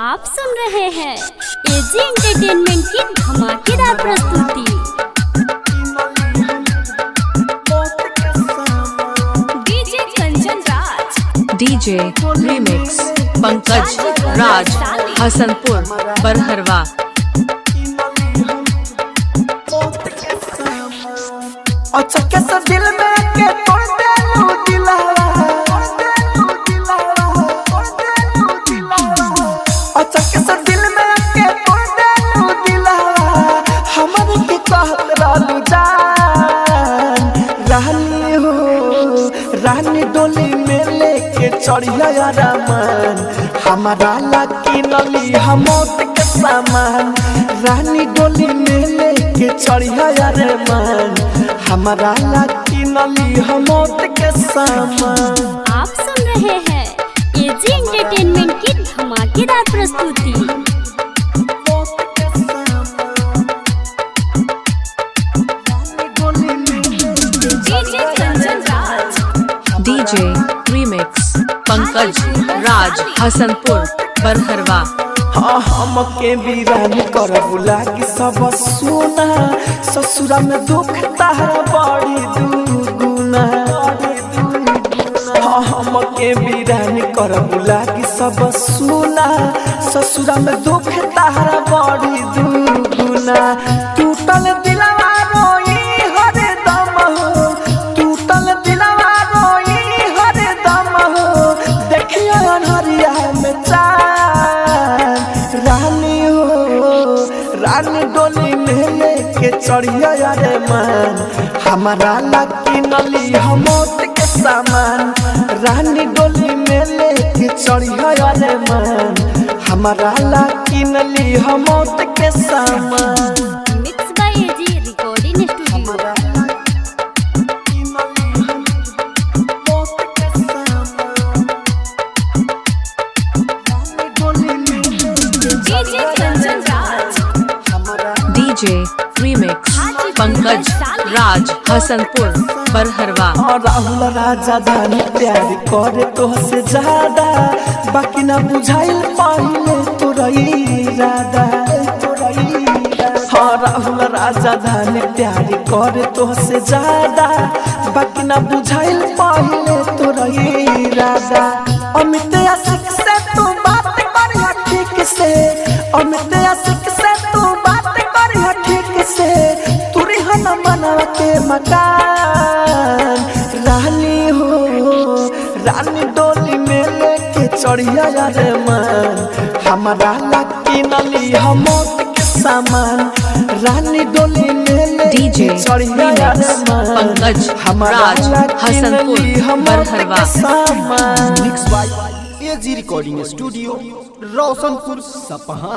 आप सुन रहे हैं एजी एंटरटेनमेंट की धमाकेदार प्रस्तुति। DJ Kanchan Raj, DJ remix Pankaj Raj Hasanpur Barharwa. अच्छा कैसा दिल में के तोड़ देलू दिलावा, अच्छा कैसा दिल में के तोड़ देलू दिलावा, हमर के कहत रहलू जान रानी हो, रानी डोली में लेके चढ़िया रामान, हमारा लाकी नली हमोत के सामान, रानी डोली में लेके चढ़िया रामान, हमारा लाकी नली हमोत के सामान। आप सुन रहे हैं एजी एंटरटेनमेंट की धमाकेदार प्रस्तुति। DJ Kanchan Raj, DJ remix Pankaj Raj Hasanpur Barharwa. हाँ हमके वीरान कर बुला कि सब सुना, ससुरा में दुख तारा बड़ी दुगुना, हाँ हमके वीरान कर बुला कि सब सुना, ससुरा में दुख तारा बड़ी दुगुना, टूटल दिलवा रोई हर दम हो, टूटल दिलवा रोई हर दम हो, देखियो अनहरिया में चाँद रानी हो, रानी डोली में लेके चढ़िया रे मान, हमारा लाकी नली हमोत के सामान, रानी डोली में लेके चढ़िया रे मान, हमारा लाकी नली हमोत के सामान। Mix by AG recording studio. DJ Kanchan Raj, DJ remix Pankaj Raj Hasanpur Barharwa. Rahul Raja धानी प्यार करे तो से ज्यादा, बाकी ना बुझाइल पहले तो रही राधा, हाँ राहुल राजा धानी प्यार करे तो से ज्यादा, बाकी ना बुझाइल पहले तो रही राधा। अमित आशिक से तू बात करिया ठीक से, अमित आशिक से तू बात करिया ठीक से, तुरी हन मनवा के मकान, रानी हो, रानी डोली में लेके चढ़िया रे मान, हमारा लाकी नली हमोत के सामान, रानी डोली में डीजे लेके चढ़िया रे मान, पंकज हमारा राज लाकी हसनपुर नली हमोत बरहरवा। के सामान। Mix by AG recording studio Roshanpur Sapaha.